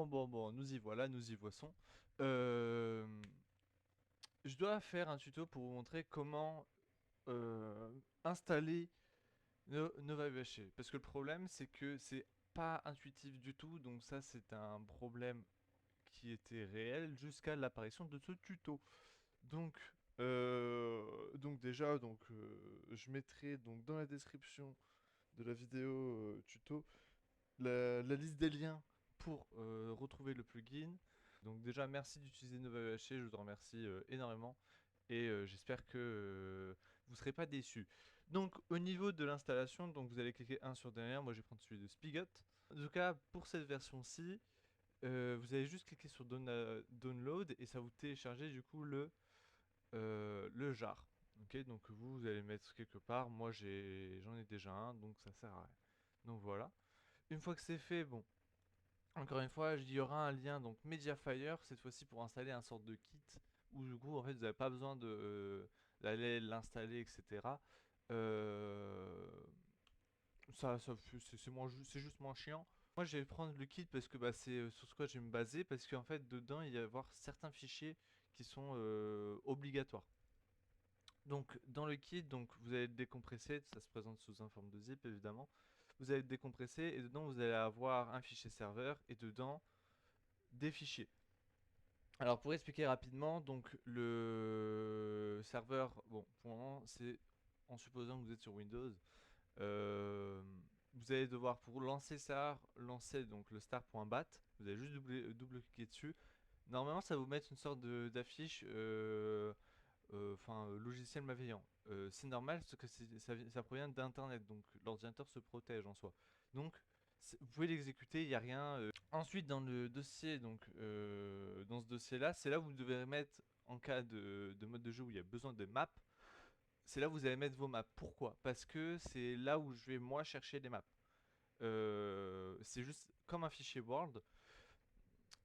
Bon, nous y voilà, nous y voici. Euh, je dois faire un tuto pour vous montrer comment installer Nova UHC. Parce que le problème, c'est que c'est pas intuitif du tout. Donc ça, c'est un problème qui était réel jusqu'à l'apparition de ce tuto. Donc, donc déjà, je mettrai donc dans la description de la vidéo tuto la liste des liens pour retrouver le plugin. Donc déjà, merci d'utiliser Nova EHC, je vous en remercie énormément. Et j'espère que vous ne serez pas déçus. Donc au niveau de l'installation, donc vous allez cliquer un sur derrière, moi je vais prendre celui de Spigot. En tout cas, pour cette version-ci, vous allez juste cliquer sur Download et ça vous télécharger du coup le jar. Ok, donc vous allez mettre quelque part, moi j'en ai déjà un, donc ça sert à rien. Donc voilà. Une fois que c'est fait, bon, encore une fois, il y aura un lien, donc Mediafire, cette fois-ci pour installer un sorte de kit, où du coup, en fait, vous n'avez pas besoin d'aller l'installer, etc. Euh, c'est juste moins chiant. Moi, je vais prendre le kit parce que bah, c'est sur ce quoi je vais me baser, parce qu'en fait, dedans, il va y avoir certains fichiers qui sont obligatoires. Donc dans le kit, donc vous allez le décompresser, ça se présente sous un forme de zip évidemment. Vous allez le décompresser et dedans vous allez avoir un fichier serveur et dedans des fichiers. Alors pour expliquer rapidement, donc le serveur, bon pour le moment c'est en supposant que vous êtes sur Windows, euh, vous allez devoir pour lancer ça, lancer donc le star.bat, vous allez juste double cliquer dessus. Normalement ça va vous mettre une sorte d'affiche logiciel malveillant. C'est normal parce que ça provient d'internet, donc l'ordinateur se protège en soi. Donc vous pouvez l'exécuter, il n'y a rien. Ensuite dans le dossier, dans ce dossier là, c'est là où vous devez mettre en cas de mode de jeu où il y a besoin de maps. C'est là où vous allez mettre vos maps. Pourquoi? Parce que c'est là où je vais moi chercher les maps. C'est juste comme un fichier Word.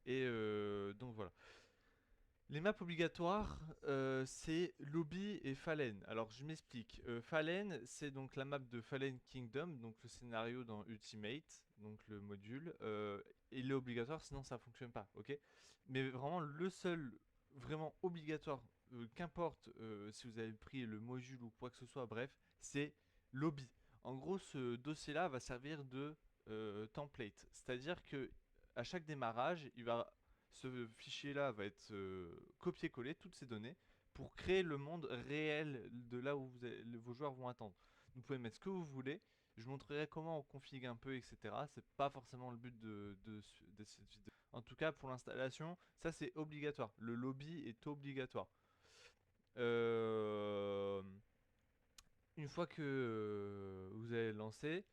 Et donc voilà. Les maps obligatoires, c'est Lobby et Fallen. Alors je m'explique. Fallen, c'est donc la map de Fallen Kingdom, donc le scénario dans Ultimate, donc le module. Il est obligatoire, sinon ça fonctionne pas, ok? Mais vraiment le seul vraiment obligatoire, qu'importe si vous avez pris le module ou quoi que ce soit, bref, c'est Lobby. En gros, ce dossier-là va servir de template, c'est-à-dire que à chaque démarrage, ce fichier-là va être copié-collé, toutes ces données, pour créer le monde réel de là où vos joueurs vont attendre. Vous pouvez mettre ce que vous voulez. Je montrerai comment on config un peu, etc. C'est pas forcément le but de cette vidéo. En tout cas, pour l'installation, ça c'est obligatoire. Le lobby est obligatoire. Euh, une fois que vous avez lancé,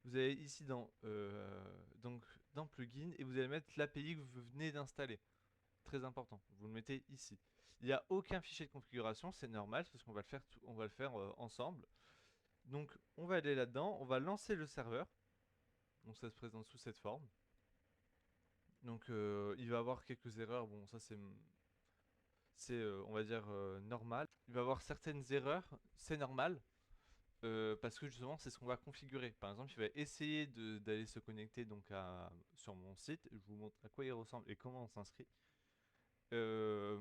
vous allez ici dans plugin et vous allez mettre l'API que vous venez d'installer. Très important, vous le mettez ici. Il n'y a aucun fichier de configuration, c'est normal parce qu'on va le faire, on va le faire ensemble. Donc on va aller là-dedans, on va lancer le serveur. Donc ça se présente sous cette forme. Donc il va avoir quelques erreurs, bon ça c'est on va dire normal. Il va avoir certaines erreurs, c'est normal. Parce que justement c'est ce qu'on va configurer. Par exemple, il va essayer d'aller se connecter sur mon site. Je vous montre à quoi il ressemble et comment on s'inscrit. Euh,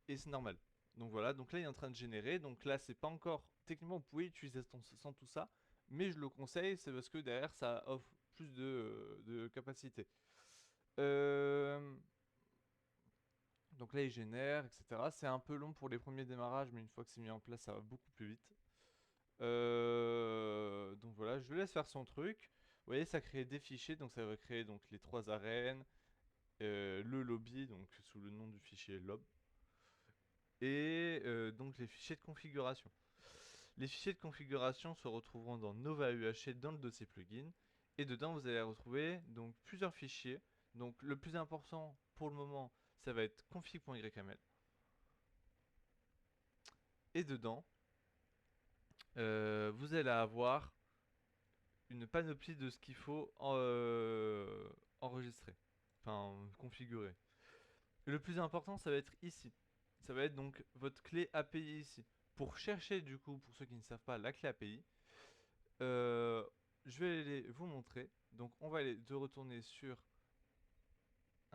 et c'est normal. Donc voilà, donc là il est en train de générer, donc là c'est pas encore, techniquement vous pouvez utiliser sans tout ça, mais je le conseille, c'est parce que derrière ça offre plus de capacité. Euh, donc là il génère, etc. C'est un peu long pour les premiers démarrages, mais une fois que c'est mis en place ça va beaucoup plus vite. Donc voilà, je le laisse faire son truc. Vous voyez, ça crée des fichiers, donc ça va créer donc les trois arènes, le lobby, donc sous le nom du fichier lob, et donc les fichiers de configuration. Les fichiers de configuration se retrouveront dans Nova UHC dans le dossier plugin. Et dedans, vous allez retrouver donc plusieurs fichiers. Donc le plus important pour le moment, ça va être config.yml. Et dedans, vous allez avoir une panoplie de ce qu'il faut enregistrer. Enfin, configurer. Et le plus important, ça va être ici. Ça va être donc votre clé API ici. Pour chercher du coup, pour ceux qui ne savent pas, la clé API, Euh, je vais aller vous montrer. Donc on va aller de retourner sur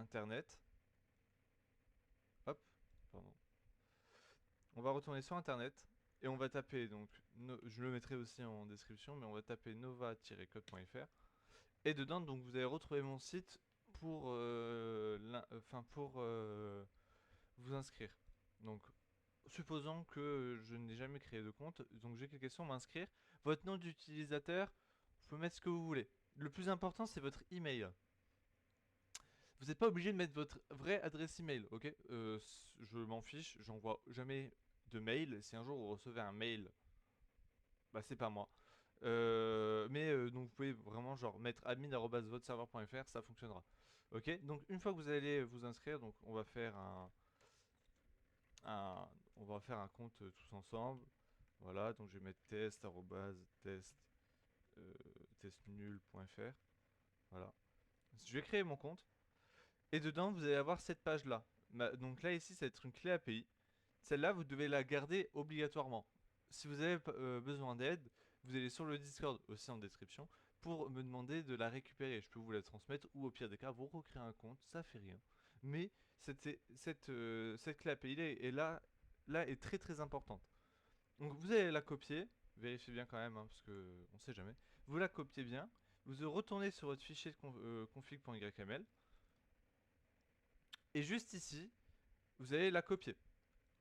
Internet. Hop, pardon. On va retourner sur Internet et on va taper, donc, je le mettrai aussi en description, mais on va taper nova-code.fr. Et dedans, donc, vous allez retrouver mon site pour, vous inscrire. Donc, supposons que je n'ai jamais créé de compte, donc j'ai cliqué sur m'inscrire. Votre nom d'utilisateur, vous pouvez mettre ce que vous voulez. Le plus important, c'est votre email. Vous n'êtes pas obligé de mettre votre vraie adresse email, ok? Je m'en fiche, j'envoie jamais de mail. Si un jour vous recevez un mail, bah c'est pas moi. Donc vous pouvez vraiment genre mettre admin@votreserveur.fr, ça fonctionnera. Ok? Donc une fois que vous allez vous inscrire, donc on va faire on va faire un compte tous ensemble. Voilà, donc je vais mettre testnul.fr. Voilà. Je vais créer mon compte. Et dedans, vous allez avoir cette page-là. Donc là, ici, ça va être une clé API. Celle-là, vous devez la garder obligatoirement. Si vous avez besoin d'aide, vous allez sur le Discord, aussi en description, pour me demander de la récupérer. Je peux vous la transmettre, ou au pire des cas, vous recréez un compte, ça fait rien. Mais cette clé API là est très très importante. Donc vous allez la copier, vérifiez bien quand même, hein, parce que on sait jamais. Vous la copiez bien, vous retournez sur votre fichier de config.yml, et juste ici, vous allez la copier.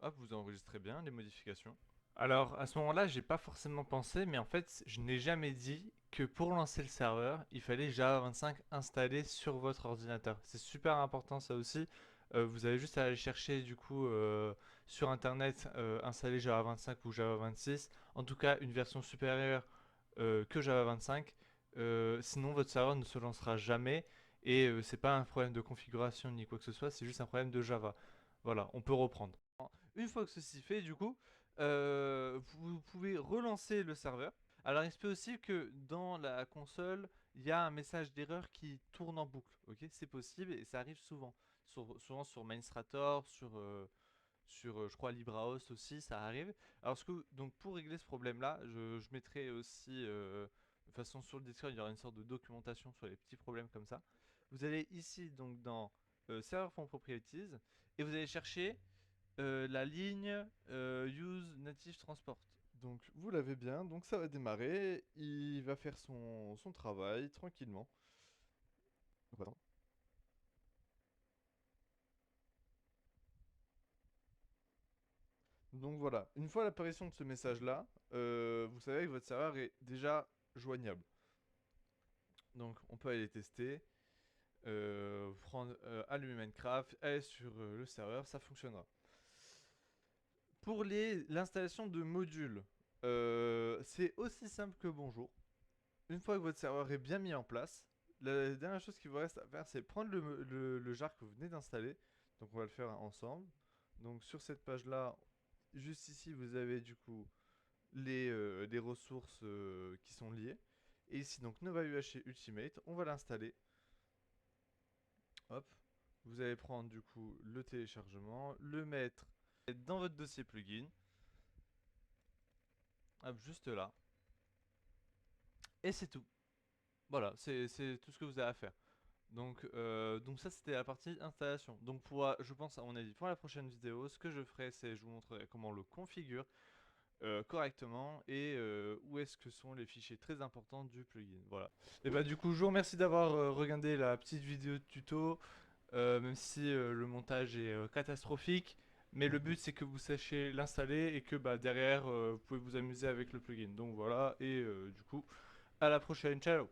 Hop, vous enregistrez bien les modifications. Alors à ce moment-là, j'ai pas forcément pensé, mais en fait, je n'ai jamais dit que pour lancer le serveur, il fallait Java 25 installé sur votre ordinateur. C'est super important ça aussi. Vous avez juste à aller chercher du coup sur internet installer Java 25 ou Java 26. En tout cas, une version supérieure que Java 25. Sinon, votre serveur ne se lancera jamais. Et c'est pas un problème de configuration ni quoi que ce soit, c'est juste un problème de Java. Voilà, on peut reprendre. Une fois que ceci fait, du coup, vous pouvez relancer le serveur. Alors, il se peut aussi que dans la console, il y a un message d'erreur qui tourne en boucle. Ok, c'est possible et ça arrive souvent. Souvent sur Mainstrator, je crois LibreOS aussi, ça arrive. Alors, donc pour régler ce problème-là, je mettrai aussi, de toute façon sur le Discord, il y aura une sorte de documentation sur les petits problèmes comme ça. Vous allez ici donc dans Server from Properties et vous allez chercher la ligne Use Native Transport. Donc vous l'avez bien, donc ça va démarrer, il va faire son travail tranquillement. Voilà. Donc voilà, une fois l'apparition de ce message-là, vous savez que votre serveur est déjà joignable. Donc on peut aller tester, allumer Minecraft, aller sur le serveur, ça fonctionnera. Pour l'installation de modules, c'est aussi simple que bonjour. Une fois que votre serveur est bien mis en place, la dernière chose qu'il vous reste à faire, c'est prendre le jar que vous venez d'installer. Donc on va le faire ensemble. Donc sur cette page-là, juste ici, vous avez du coup les ressources qui sont liées. Et ici, donc Nova UHC Ultimate, on va l'installer. Hop. Vous allez prendre du coup le téléchargement, le mettre dans votre dossier plugin. Hop, juste là. Et c'est tout. Voilà, c'est tout ce que vous avez à faire. Donc ça c'était la partie installation. Donc je pense à mon avis pour la prochaine vidéo, ce que je ferai c'est je vous montrerai comment on le configure correctement et où est-ce que sont les fichiers très importants du plugin. Voilà. Et bah du coup je vous remercie d'avoir regardé la petite vidéo de tuto, même si le montage est catastrophique. Mais le but c'est que vous sachiez l'installer et que bah, derrière vous pouvez vous amuser avec le plugin. Donc voilà et du coup à la prochaine, ciao.